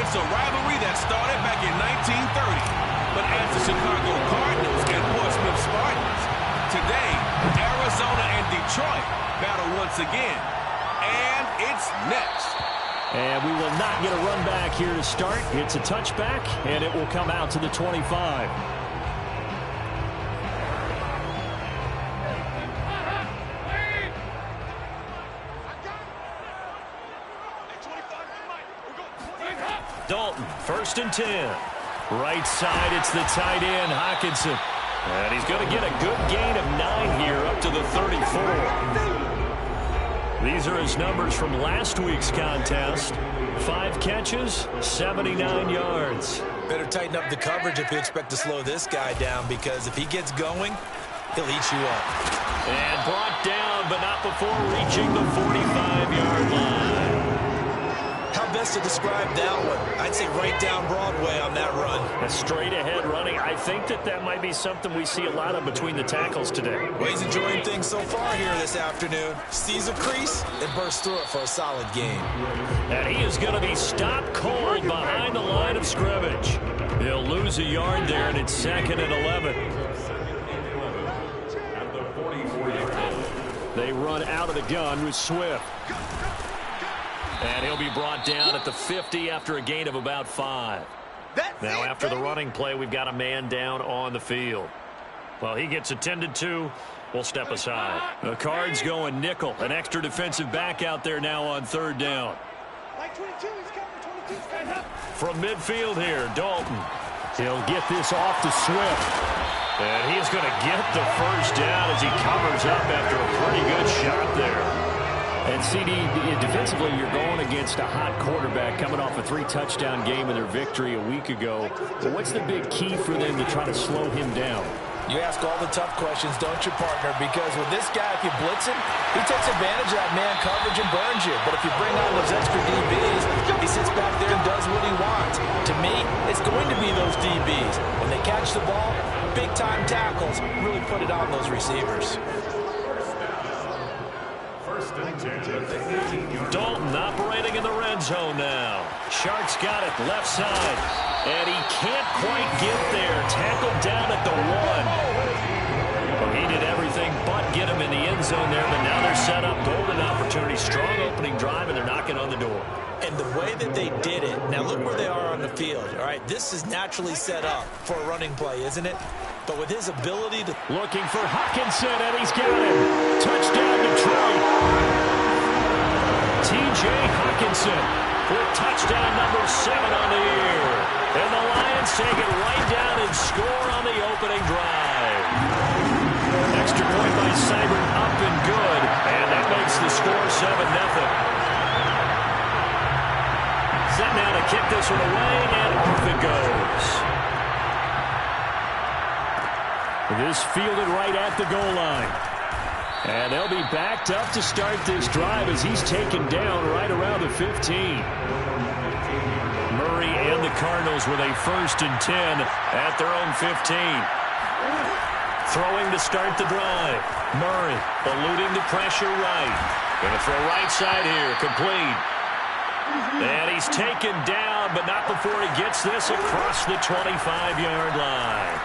It's a rivalry that started back in 1930. But as the Chicago Cardinals and Portsmouth Spartans, today, Arizona and Detroit battle once again. And it's next. And we will not get a run back here to start. It's a touchback, and it will come out to the 25. Dalton, 1st and 10. Right side, it's the tight end, Hockenson. And he's going to get a good gain of 9 here up to the 34. These are his numbers from last week's contest. 5 catches, 79 yards. Better tighten up the coverage if you expect to slow this guy down, because if he gets going, he'll eat you up. And brought down, but not before reaching the 45-yard line. How best to describe that one? I'd say right down Broadway on that run. A straight-ahead running. I think that might be something we see a lot of between the tackles today. Well, he's enjoying things so far here this afternoon. Sees a crease and bursts through it for a solid gain. And he is going to be stopped cold behind the line of scrimmage. He'll lose a yard there, and it's 2nd and 11. They run out of the gun with Swift. And he'll be brought down at the 50 after a gain of about 5. Now after the running play, we've got a man down on the field. Well, he gets attended to. We'll step aside. The Cards going nickel. An extra defensive back out there now on 3rd down. From midfield here, Dalton. He'll get this off to Swift. And he's going to get the 1st down as he covers up after a pretty good shot there. And, CD, defensively, you're going against a hot quarterback coming off a 3-touchdown game in their victory a week ago. But what's the big key for them to try to slow him down? You ask all the tough questions, don't you, partner? Because with this guy, if you blitz him, he takes advantage of that man coverage and burns you. But if you bring on those extra DBs, he sits back there and does what he wants. To me, it's going to be those DBs. When they catch the ball, big-time tackles really put it on those receivers. Dalton operating in the red zone now. Sharks got it left side. And he can't quite get there. Tackled down at the 1. Well, he did everything but get him in the end zone there, but now they're set up. Golden opportunity. Strong opening drive, and they're knocking on the door. And the way that they did it, now look where they are on the field. All right, this is naturally set up for a running play, isn't it? But with his ability to... Looking for Hockenson, and he's got him. Touchdown, Detroit. T.J. Hockenson with touchdown number 7 on the year. And the Lions take it right down and score on the opening drive. Extra point by Seibert, up and good. And that makes the score 7-0. Set now to kick this one away, and off it goes. This fielded right at the goal line. And they'll be backed up to start this drive as he's taken down right around the 15. Murray and the Cardinals with a 1st and 10 at their own 15. Throwing to start the drive. Murray eluding the pressure right. Going to throw right side here, complete. And he's taken down, but not before he gets this across the 25-yard line.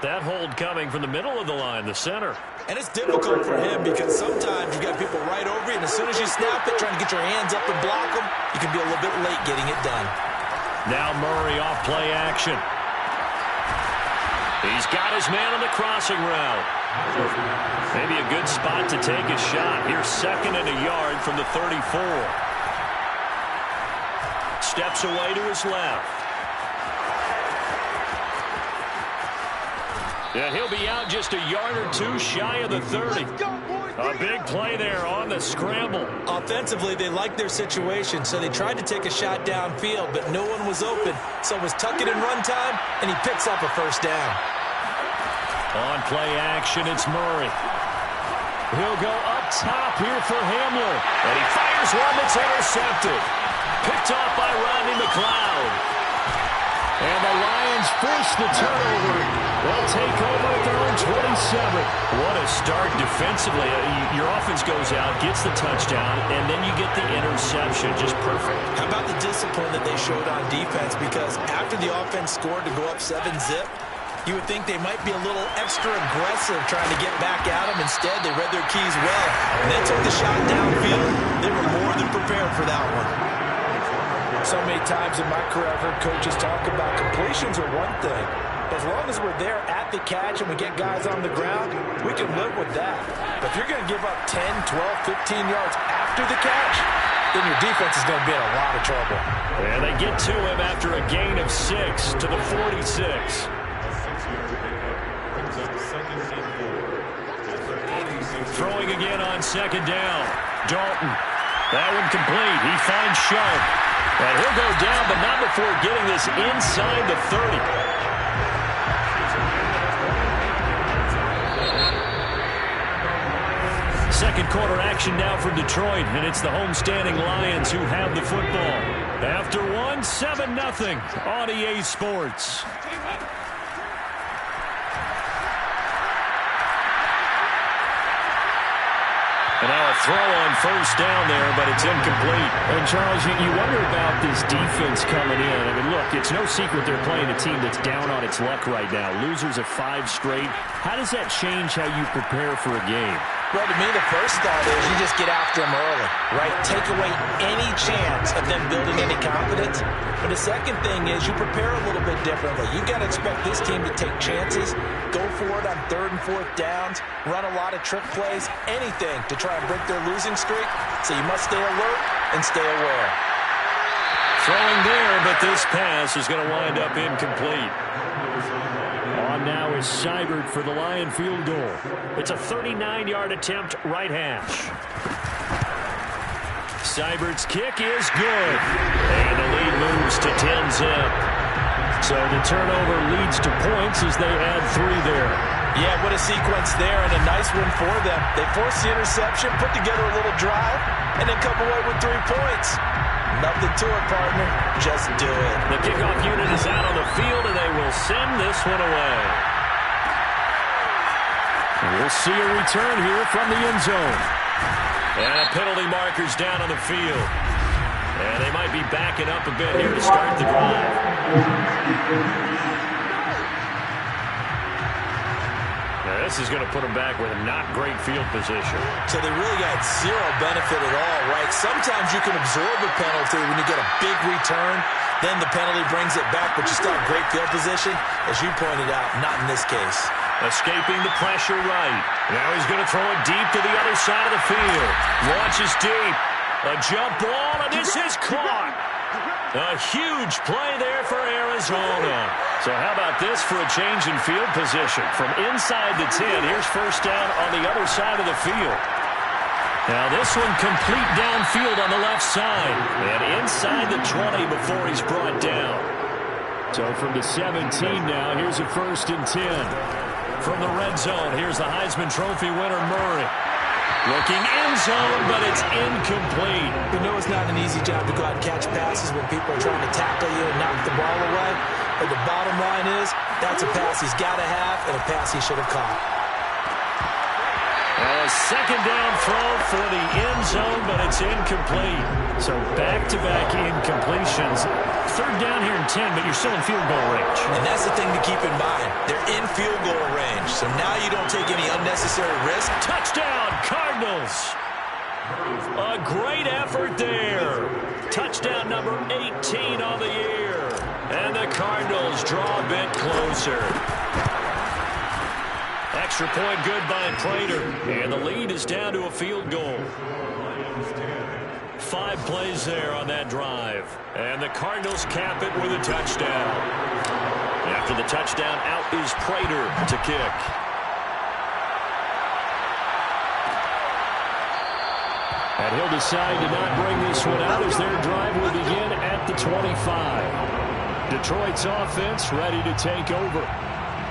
That hold coming from the middle of the line, the center. And it's difficult for him because sometimes you got people right over you, and as soon as you snap it, trying to get your hands up and block them, you can be a little bit late getting it done. Now Murray off play action. He's got his man on the crossing route. Maybe a good spot to take a shot. Here's 2nd and a yard from the 34. Steps away to his left. And he'll be out just a yard or 2 shy of the 30. A big play there on the scramble. Offensively, they liked their situation, so they tried to take a shot downfield, but no one was open. So it was tuck it in run time, and he picks up a 1st down. On play action, it's Murray. He'll go up top here for Hamler. And he fires one that's intercepted. Picked off by Rodney McLeod. And the Lions force the turnover. They'll take over at their own 27. What a start defensively. Your offense goes out, gets the touchdown, and then you get the interception. Just perfect. How about the discipline that they showed on defense? Because after the offense scored to go up 7-zip, you would think they might be a little extra aggressive trying to get back at them. Instead, they read their keys well. And they took the shot downfield. They were more than prepared for that one. So many times in my career, I've heard coaches talk about completions are one thing. As long as we're there at the catch and we get guys on the ground, we can live with that. But if you're going to give up 10, 12, 15 yards after the catch, then your defense is going to be in a lot of trouble. And they get to him after a gain of 6 to the 46. Throwing again on second down. Dalton. That one complete. He finds Sharp. And he'll go down, but not before getting this inside the 30. Second quarter action now for Detroit, and it's the homestanding Lions who have the football. After one, 7-0 on EA Sports. And now a throw on first down there, but it's incomplete. And, Charles, you wonder about this defense coming in. I mean, look, it's no secret they're playing a team that's down on its luck right now. Losers of 5 straight. How does that change how you prepare for a game? Well, to me, the first thought is you just get after them early, right? Take away any chance of them building any confidence. But the second thing is you prepare a little bit differently. You've got to expect this team to take chances, go for it on 3rd and 4th downs, run a lot of trick plays, anything to try and break their losing streak. So you must stay alert and stay aware. Throwing there, but this pass is going to wind up incomplete. On now is Seibert for the Lion field goal. It's a 39-yard attempt, right hash. Seibert's kick is good. And the lead moves to 10-zip. So the turnover leads to points as they add 3 there. Yeah, what a sequence there, and a nice one for them. They force the interception, put together a little drive, and then come away with 3 points. Nothing to it, partner. Just do it. The kickoff unit is out on the field, and they will send this one away. And we'll see a return here from the end zone. And a penalty marker's down on the field. And they might be backing up a bit here to start the drive. Now this is going to put them back with a not great field position. So they really got 0 benefit at all, right? Sometimes you can absorb a penalty when you get a big return. Then the penalty brings it back, but you still have great field position. As you pointed out, not in this case. Escaping the pressure right. Now he's going to throw it deep to the other side of the field. Launches deep. A jump ball, and this is caught. A huge play there for Arizona. So how about this for a change in field position? From inside the 10, here's first down on the other side of the field. Now this one complete downfield on the left side. And inside the 20 before he's brought down. So from the 17 now, here's a 1st and 10. From the red zone, here's the Heisman Trophy winner, Murray. Looking end zone, but it's incomplete. You know it's not an easy job to go out and catch passes when people are trying to tackle you and knock the ball away. But the bottom line is, that's a pass he's got to have and a pass he should have caught. A second down throw for the end zone, but it's incomplete. So back-to-back incompletions. 3rd down here and 10, but you're still in field goal range. And that's the thing to keep in mind. They're in field goal range, so now you don't take any unnecessary risk. Touchdown, Cardinals. A great effort there. Touchdown number 18 on the year. And the Cardinals draw a bit closer. Extra point good by Prater. And the lead is down to a field goal. 5 plays there on that drive. And the Cardinals cap it with a touchdown. After the touchdown, out is Prater to kick. And he'll decide to not bring this one out as their drive will begin at the 25. Detroit's offense ready to take over.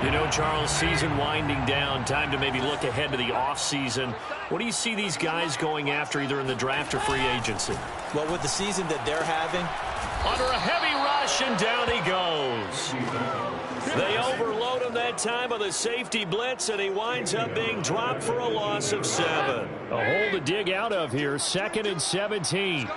You know, Charles, season winding down, time to maybe look ahead to the offseason. What do you see these guys going after either in the draft or free agency? Well, with the season that they're having, under a heavy rush, rush, and down he goes. They overload him that time with a safety blitz, and he winds up being dropped for a loss of 7. A hole to dig out of here, 2nd and 17.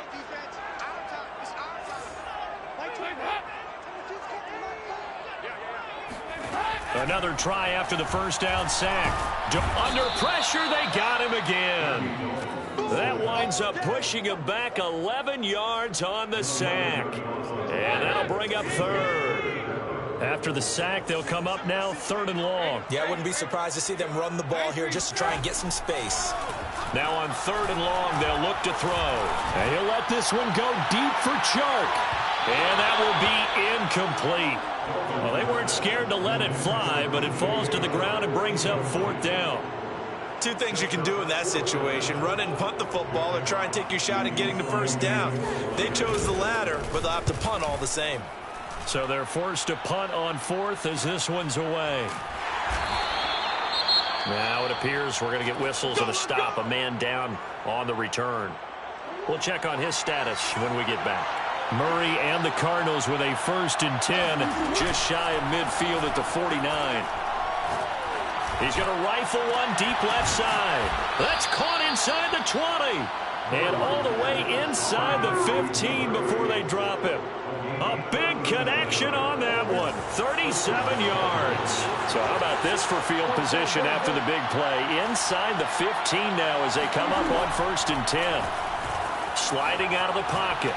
Another try after the first down sack. Under pressure, they got him again. That winds up pushing him back 11 yards on the sack. And that'll bring up 3rd. After the sack, they'll come up now 3rd and long. Yeah, I wouldn't be surprised to see them run the ball here just to try and get some space. Now on 3rd and long, they'll look to throw. And he'll let this one go deep for Chark. And that will be incomplete. Well, they weren't scared to let it fly, but it falls to the ground and brings up 4th down. Two things you can do in that situation: run and punt the football, or try and take your shot at getting the first down. They chose the latter, but they'll have to punt all the same. So they're forced to punt on 4th as this one's away. Now it appears we're going to get whistles and a stop, a man down on the return. We'll check on his status when we get back. Murray and the Cardinals with a 1st and 10, just shy of midfield at the 49. He's going to rifle one deep left side. That's caught inside the 20. And all the way inside the 15 before they drop him. A big connection on that one. 37 yards. So how about this for field position after the big play? Inside the 15 now as they come up on 1st and 10. Sliding out of the pocket.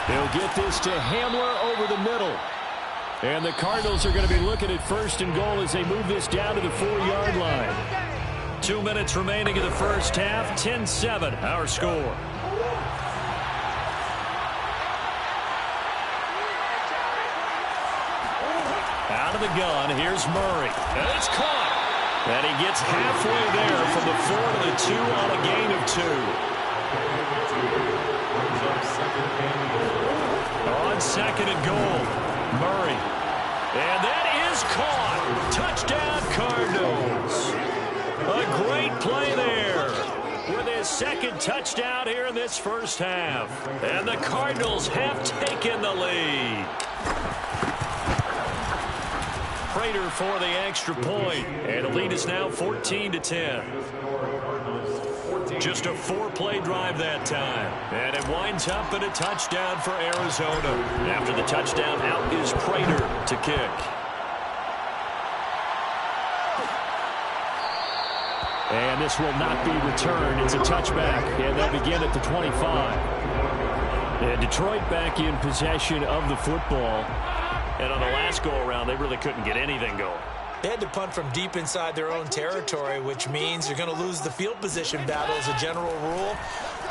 They'll get this to Hamler over the middle. And the Cardinals are going to be looking at 1st and goal as they move this down to the 4-yard line. 2 minutes remaining in the first half. 10-7, our score. Out of the gun, here's Murray. And it's caught. And he gets halfway there from the 4 to the 2 on a gain of 2. On 2nd and goal, Murray. And that is caught. Touchdown, Cardinals. A great play there with his 2nd touchdown here in this first half. And the Cardinals have taken the lead. Prater for the extra point. And the lead is now 14-10. Just a 4-play drive that time. And it winds up in a touchdown for Arizona. After the touchdown, out is Prater to kick. And this will not be returned. It's a touchback. And they'll begin at the 25. And Detroit back in possession of the football. And on the last go-around, they really couldn't get anything going. They had to punt from deep inside their own territory, which means you're going to lose the field position battle as a general rule.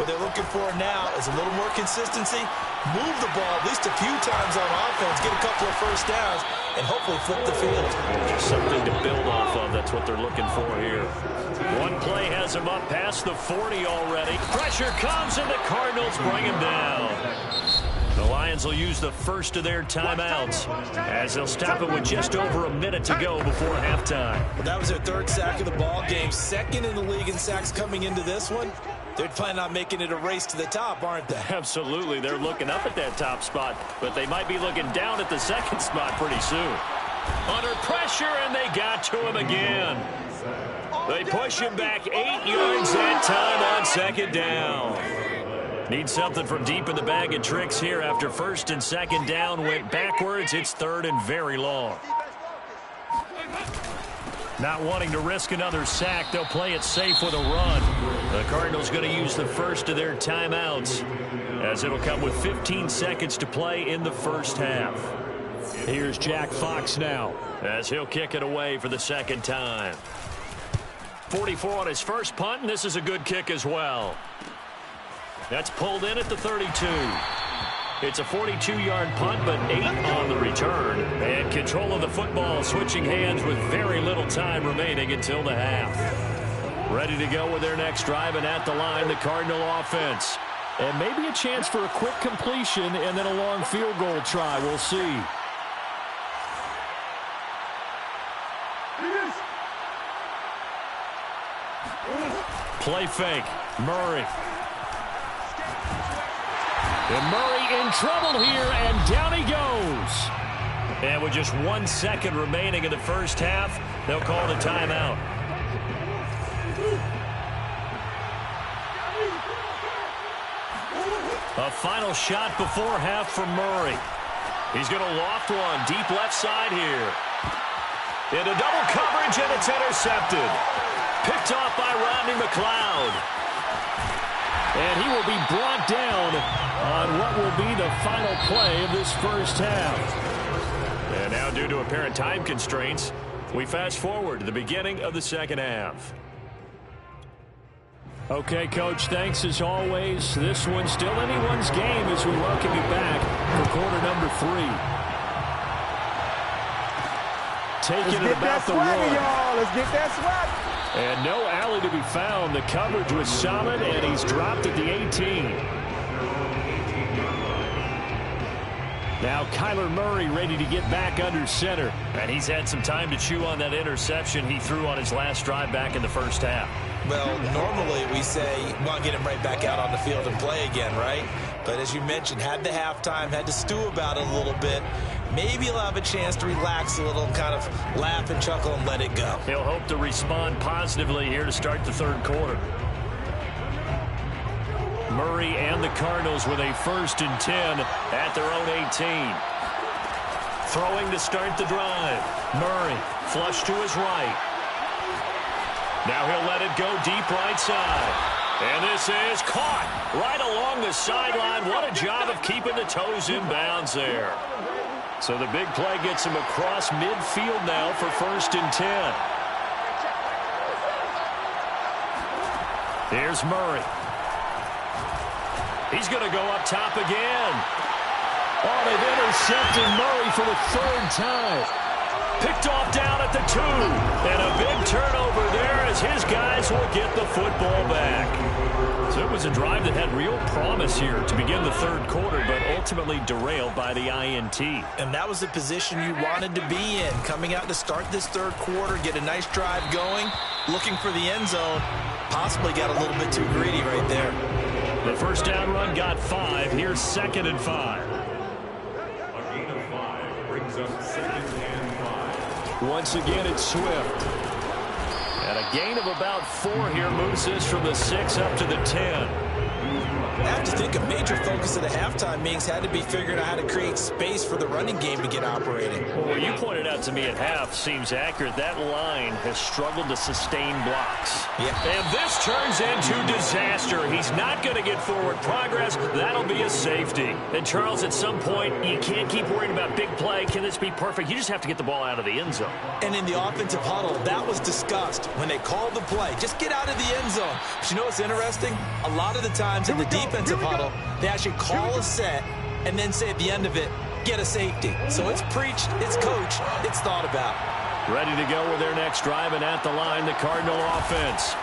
What they're looking for now is a little more consistency, move the ball at least a few times on offense, get a couple of first downs, and hopefully flip the field. Something to build off of. That's what they're looking for here. One play has him up past the 40 already. Pressure comes, and the Cardinals bring him down. The Lions will use the first of their timeouts as they'll stop it with just over a minute to go before halftime. Well, that was their 3rd sack of the ball game, 2nd in the league in sacks coming into this one. They're planning on making it a race to the top, aren't they? Absolutely. They're looking up at that top spot, but they might be looking down at the 2nd spot pretty soon. Under pressure, and they got to him again. They push him back 8 yards that time on 2nd down. Need something from deep in the bag of tricks here after 1st and 2nd down went backwards. It's 3rd and very long. Not wanting to risk another sack, they'll play it safe with a run. The Cardinals going to use the first of their timeouts as it'll come with 15 seconds to play in the first half. Here's Jack Fox now as he'll kick it away for the 2nd time. 44 on his first punt, and this is a good kick as well. That's pulled in at the 32. It's a 42-yard punt, but 8 on the return. And control of the football switching hands with very little time remaining until the half. Ready to go with their next drive, and at the line, the Cardinal offense. And maybe a chance for a quick completion and then a long field goal try. We'll see. Play fake. Murray. And Murray in trouble here, and down he goes. And with just 1 second remaining in the first half, they'll call the timeout. A final shot before half for Murray. He's going to loft one deep left side here. Into double coverage, and it's intercepted. Picked off by Rodney McLeod. And he will be brought down on what will be the final play of this first half. And now, due to apparent time constraints, we fast forward to the beginning of the second half. Okay, Coach, thanks as always. This one's still anyone's game as we welcome you back for quarter number 3. Taking it about the 1. Let's get that swag. And no alley to be found. The coverage was solid, and he's dropped at the 18. Now Kyler Murray ready to get back under center. And he's had some time to chew on that interception he threw on his last drive back in the first half. Well, normally we say, well, get him right back out on the field and play again, right? But as you mentioned, had the halftime, had to stew about it a little bit. Maybe he'll have a chance to relax a little, kind of laugh and chuckle and let it go. He'll hope to respond positively here to start the third quarter. Murray and the Cardinals with a 1st and 10 at their own 18. Throwing to start the drive. Murray flush to his right. Now he'll let it go deep right side. And this is caught right along the sideline. What a job of keeping the toes in bounds there. So the big play gets him across midfield now for 1st and 10. Here's Murray. He's going to go up top again. Oh, they've intercepted Murray for the 3rd time. Picked off down at the 2. And a big turnover there as his guys will get the football back. So it was a drive that had real promise here to begin the third quarter, but ultimately derailed by the INT. And that was the position you wanted to be in. Coming out to start this third quarter, get a nice drive going, looking for the end zone. Possibly got a little bit too greedy right there. The first down run got 5. Here's 2nd and 5. A gain of 5 brings up 2nd and 5. Once again, it's Swift. And a gain of about 4 here moves this from the 6 up to the 10. I have to think a major focus of the halftime meetings had to be figuring out how to create space for the running game to get operating. Well, what you pointed out to me at half seems accurate. That line has struggled to sustain blocks. Yeah. And this turns into disaster. He's not going to get forward progress. That'll be a safety. And, Charles, at some point, you can't keep worrying about big play. Can this be perfect? You just have to get the ball out of the end zone. And in the offensive huddle, that was discussed when they called the play. Just get out of the end zone. But you know what's interesting? A lot of the times in the defensive huddle, they actually call a set and then say at the end of it, get a safety. So it's preached, it's coached, it's thought about. Ready to go with their next drive, and at the line, the Cardinal offense.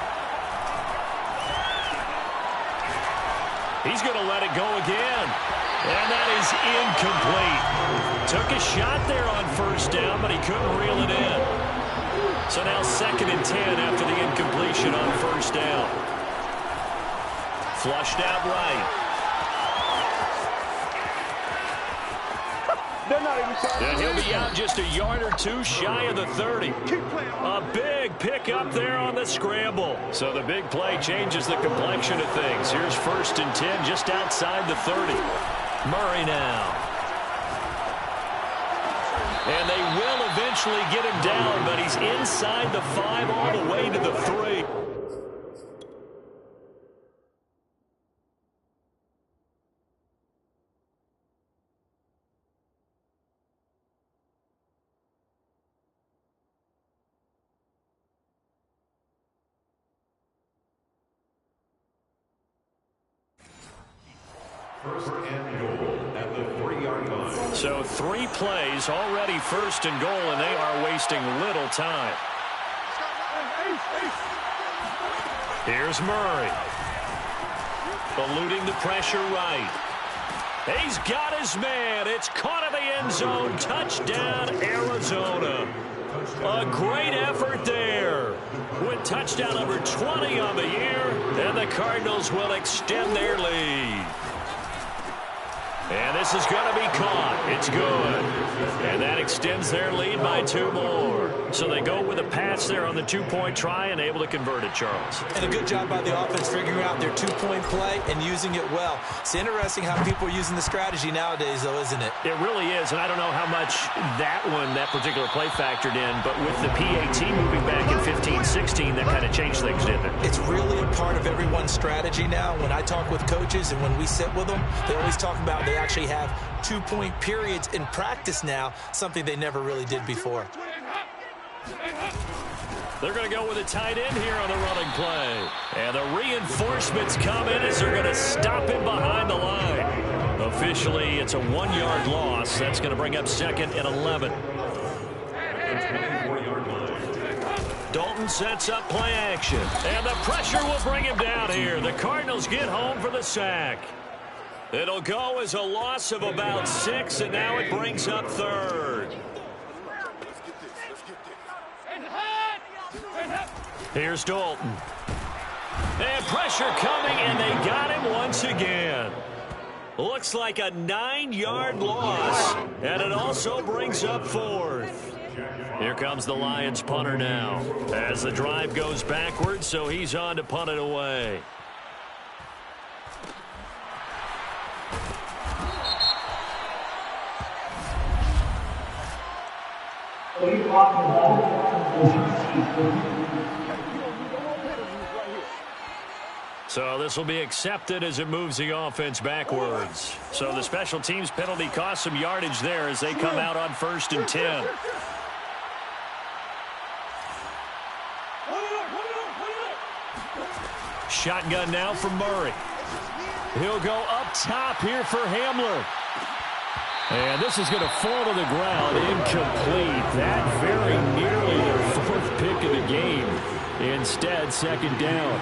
He's going to let it go again. And that is incomplete. Took a shot there on 1st down, but he couldn't reel it in. So now 2nd and 10 after the incompletion on 1st down. Flushed out right. And he'll be out just a yard or 2 shy of the 30. A big pickup there on the scramble. So the big play changes the complexion of things. Here's 1st and 10 just outside the 30. Murray now. And they will eventually get him down, but he's inside the 5 all the way to the 3. First and goal at the 3-yard line. So 3 plays already 1st and goal, and they are wasting little time. Here's Murray. Eluding the pressure right. He's got his man. It's caught in the end zone. Touchdown, Arizona. A great effort there. With touchdown number 20 on the year, and the Cardinals will extend their lead. And this is going to be caught. It's good. And that extends their lead by 2 more. So they go with a pass there on the 2-point try and able to convert it, Charles. And a good job by the offense figuring out their 2-point play and using it well. It's interesting how people are using the strategy nowadays, though, isn't it? It really is, and I don't know how much that particular play factored in, but with the PAT moving back in 15-16, that kind of changed things, didn't it? It's really a part of everyone's strategy now. When I talk with coaches and when we sit with them, they always talk about they actually have 2-point periods in practice now, something they never really did before. They're going to go with a tight end here on the running play. And the reinforcements come in as they're going to stop him behind the line. Officially, it's a 1-yard loss. That's going to bring up 2nd and 11. Dalton sets up play action. And the pressure will bring him down here. The Cardinals get home for the sack. It'll go as a loss of about 6, and now it brings up 3rd. Here's Dalton. And pressure coming, and they got him once again. Looks like a 9-yard loss, and it also brings up 4th. Here comes the Lions punter now as the drive goes backwards, so he's on to punt it away. So this will be accepted as it moves the offense backwards. So the special teams penalty cost some yardage there as they come out on 1st and 10. Shotgun now from Murray. He'll go up top here for Hamler. And this is going to fall to the ground, incomplete. That very nearly their 4th pick of the game. Instead, 2nd down.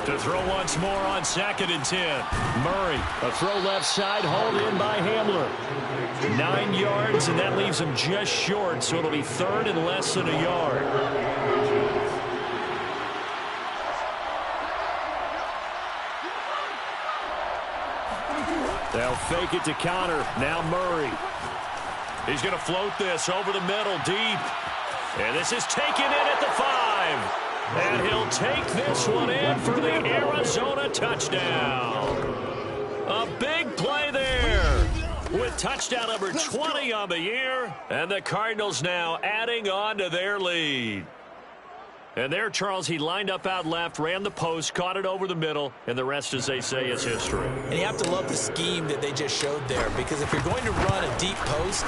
To throw once more on 2nd and 10. Murray, a throw left side, hauled in by Hamler. 9 yards, and that leaves him just short, so it'll be 3rd and less than a yard. They'll fake it to counter. Now Murray. He's going to float this over the middle deep. And this is taken in at the 5. And he'll take this one in for the Arizona touchdown. A big play there with touchdown number 20 on the year. And the Cardinals now adding on to their lead. And there, Charles, he lined up out left, ran the post, caught it over the middle, and the rest, as they say, is history. And you have to love the scheme that they just showed there, because if you're going to run a deep post,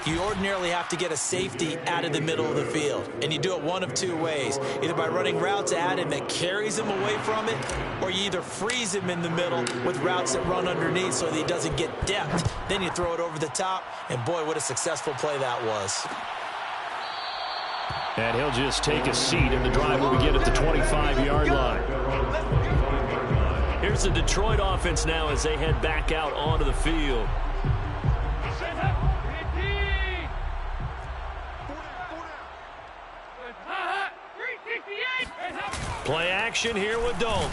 you ordinarily have to get a safety out of the middle of the field. And you do it one of 2 ways. Either by running routes at him that carries him away from it, or you either freeze him in the middle with routes that run underneath so that he doesn't get depth. Then you throw it over the top, and boy, what a successful play that was. And he'll just take a seat, and the drive will begin at the 25-yard line. Here's the Detroit offense now as they head back out onto the field. Play action here with Dalton.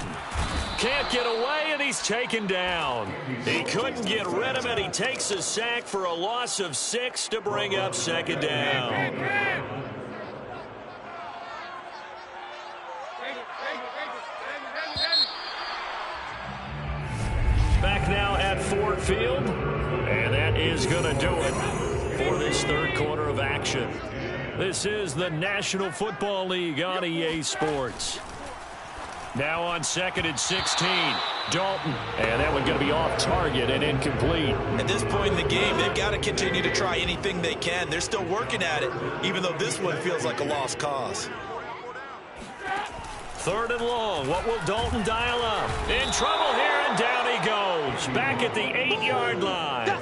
Can't get away, and he's taken down. He couldn't get rid of it. He takes a sack for a loss of 6 to bring up 2nd down. Back now at Ford Field, and that is going to do it for this 3rd quarter of action. This is the National Football League on EA Sports. Now on 2nd and 16, Dalton. And that one going to be off target and incomplete. At this point in the game, they've got to continue to try anything they can. They're still working at it, even though this one feels like a lost cause. 3rd and long. What will Dalton dial up? In trouble here, and down he goes. Back at the 8-yard line.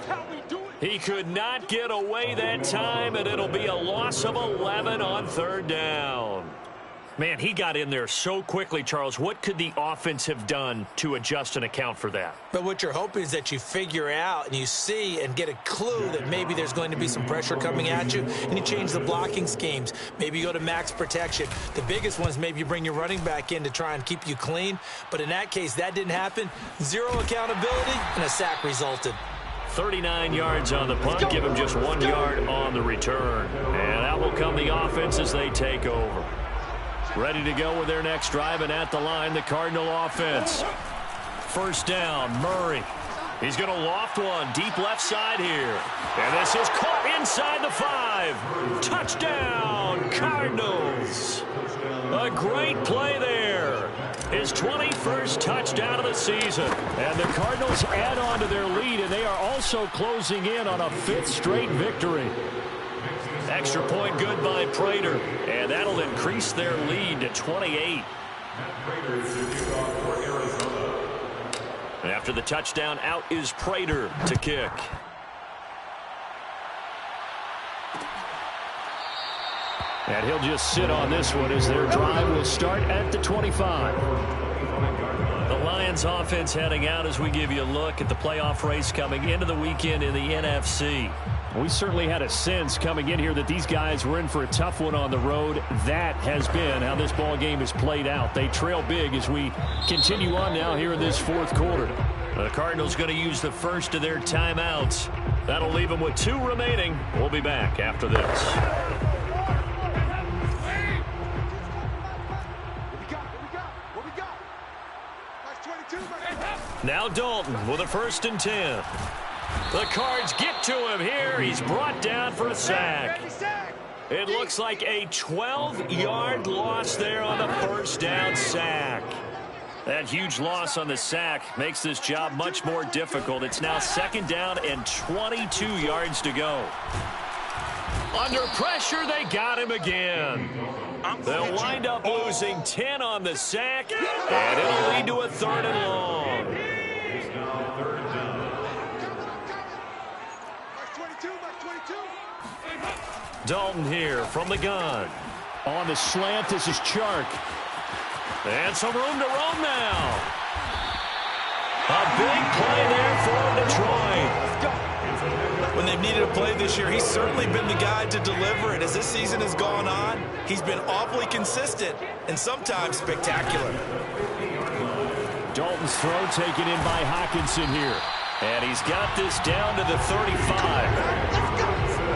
He could not get away that time, and it'll be a loss of 11 on 3rd down. Man, he got in there so quickly, Charles. What could the offense have done to adjust and account for that? But what you're hoping is that you figure out and you see and get a clue that maybe there's going to be some pressure coming at you, and you change the blocking schemes. Maybe you go to max protection. The biggest one is maybe you bring your running back in to try and keep you clean. But in that case, that didn't happen. Zero accountability, and a sack resulted. 39 yards on the punt, give him just 1 yard on the return. And out will come the offense as they take over. Ready to go with their next drive, and at the line, the Cardinal offense. First down, Murray. He's going to loft one deep left side here. And this is caught inside the 5. Touchdown, Cardinals. A great play there. His 21st touchdown of the season. And the Cardinals add on to their lead, and they are also closing in on a 5th straight victory. Extra point good by Prater, and that'll increase their lead to 28. And after the touchdown, out is Prater to kick. And he'll just sit on this one as their drive will start at the 25. The Lions offense heading out as we give you a look at the playoff race coming into the weekend in the NFC. We certainly had a sense coming in here that these guys were in for a tough one on the road. That has been how this ball game has played out. They trail big as we continue on now here in this 4th quarter. The Cardinals going to use the first of their timeouts. That'll leave them with 2 remaining. We'll be back after this. Now Dalton with a 1st and 10. The Cards get to him here. He's brought down for a sack. It looks like a 12-yard loss there on the 1st down sack. That huge loss on the sack makes this job much more difficult. It's now 2nd down and 22 yards to go. Under pressure, they got him again. They'll wind up losing 10 on the sack, and it'll lead to a 3rd and long. Dalton here from the gun. On the slant, this is Chark. And some room to roam now. A big play there for Detroit. When they've needed a play this year, he's certainly been the guy to deliver it. As this season has gone on, he's been awfully consistent and sometimes spectacular. Dalton's throw taken in by Hockenson here. And he's got this down to the 35.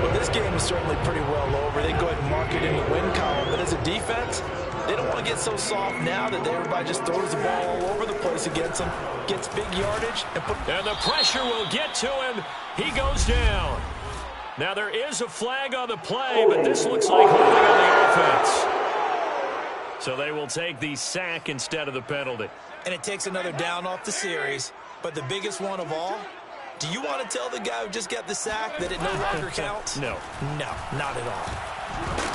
Well, this game is certainly pretty well over. They go ahead and mark it in the win column. But as a defense, they don't want to get so soft now that everybody just throws the ball all over the place against them, gets big yardage. And the pressure will get to him. He goes down. Now there is a flag on the play, but this looks like holding on the offense. So they will take the sack instead of the penalty. And it takes another down off the series. But the biggest one of all, do you want to tell the guy who just got the sack that it no longer counts? No. No, not at all.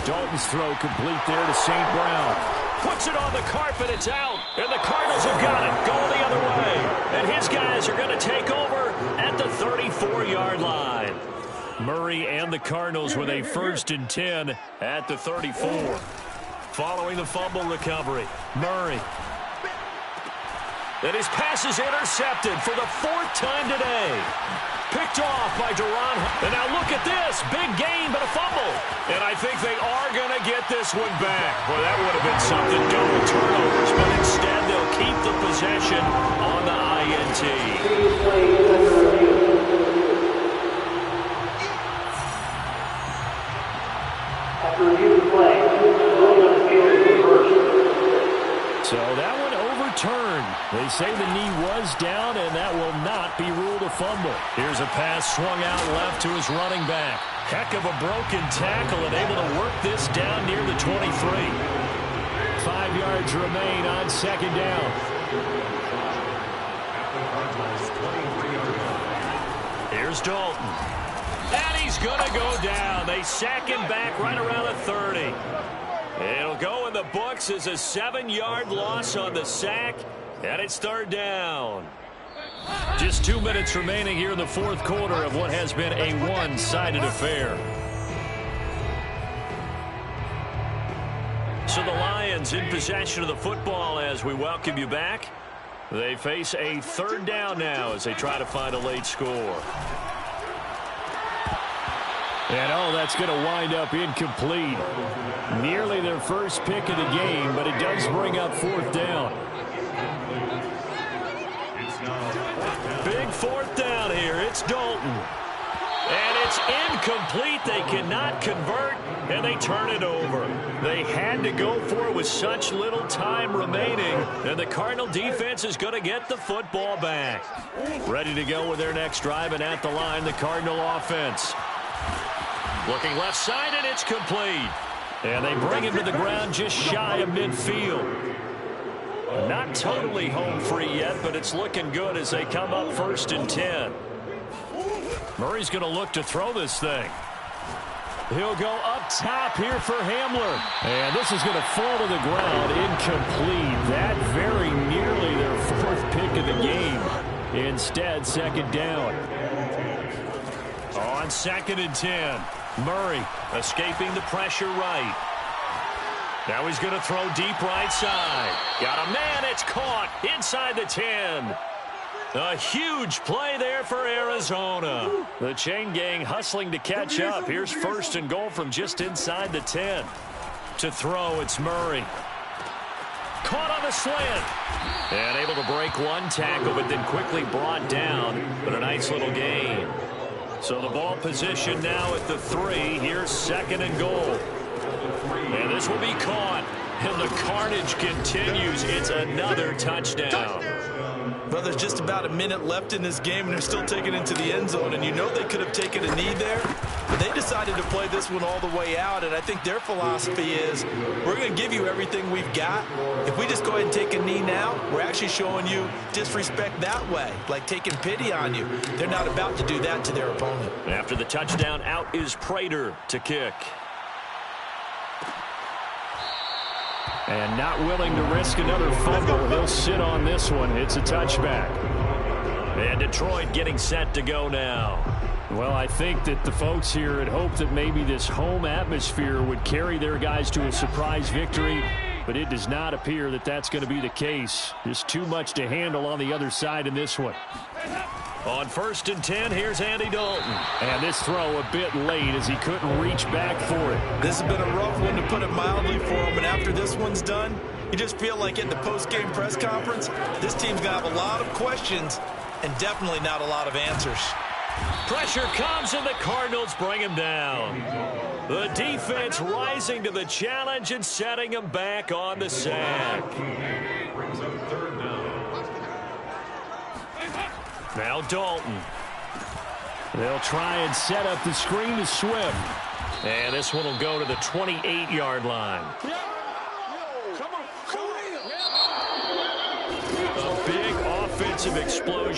Dalton's throw complete there to St. Brown. Puts it on the carpet, it's out. And the Cardinals have got it, going the other way. And his guys are going to take over at the 34-yard line. Murray and the Cardinals with a 1st and 10 at the 34. Following the fumble recovery, Murray. And his pass is intercepted for the 4th time today. Picked off by Duran. And now look at this. Big gain, but a fumble. And I think they are going to get this one back. Well, that would have been something. Double turnovers. But instead, they'll keep the possession on the INT. After review of the play, ruling on the field is reversed. So that one overturned. They say the knee was down, and that will not be ruled a fumble. Here's a pass swung out left to his running back. Heck of a broken tackle and able to work this down near the 23. 5 yards remain on 2nd down. Here's Dalton. And he's going to go down. They sack him back right around the 30. It'll go in the books as a 7-yard loss on the sack, and it's 3rd down. Just 2 minutes remaining here in the 4th quarter of what has been a one-sided affair. So the Lions in possession of the football as we welcome you back. They face a third down now as they try to find a late score. And that's going to wind up incomplete. Nearly their first pick of the game, but it does bring up fourth down. Big fourth down here. It's Dalton. And it's incomplete. They cannot convert, and they turn it over. They had to go for it with such little time remaining, and the Cardinal defense is going to get the football back. Ready to go with their next drive, and at the line, the Cardinal offense. Looking left side, and it's complete. And they bring him to the ground just shy of midfield. Not totally home free yet, but it's looking good as they come up 1st and 10. Murray's going to look to throw this thing. He'll go up top here for Hamler. And this is going to fall to the ground incomplete. That very nearly their 4th pick of the game. Instead, 2nd down. On 2nd and 10. Murray escaping the pressure right. Now he's going to throw deep right side. Got a man. It's caught inside the 10. A huge play there for Arizona. The chain gang hustling to catch up. Here's 1st and goal from just inside the 10. To throw, it's Murray. Caught on the slant. And able to break one tackle, but then quickly brought down. But a nice little gain. So the ball position now at the 3. Here's 2nd and goal. And this will be caught. And the carnage continues. It's another touchdown. Well, there's just about a minute left in this game, and they're still taking it into the end zone. And you know they could have taken a knee there, but they decided to play this one all the way out. And I think their philosophy is, we're going to give you everything we've got. If we just go ahead and take a knee now, we're actually showing you disrespect that way, like taking pity on you. They're not about to do that to their opponent. After the touchdown, out is Prater to kick. And not willing to risk another fumble. He'll sit on this one. It's a touchback. And Detroit getting set to go now. Well, I think that the folks here had hoped that maybe this home atmosphere would carry their guys to a surprise victory, but it does not appear that that's going to be the case. Just too much to handle on the other side in this one. On 1st and 10, here's Andy Dalton. And this throw a bit late as he couldn't reach back for it. This has been a rough one, to put it mildly, for him. And after this one's done, you just feel like at the post-game press conference, this team's going to have a lot of questions and definitely not a lot of answers. Pressure comes, and the Cardinals bring him down. The defense rising to the challenge and setting him back on the sack. Now Dalton. They'll try and set up the screen to Swift. And this one will go to the 28-yard line. A big offensive explosion.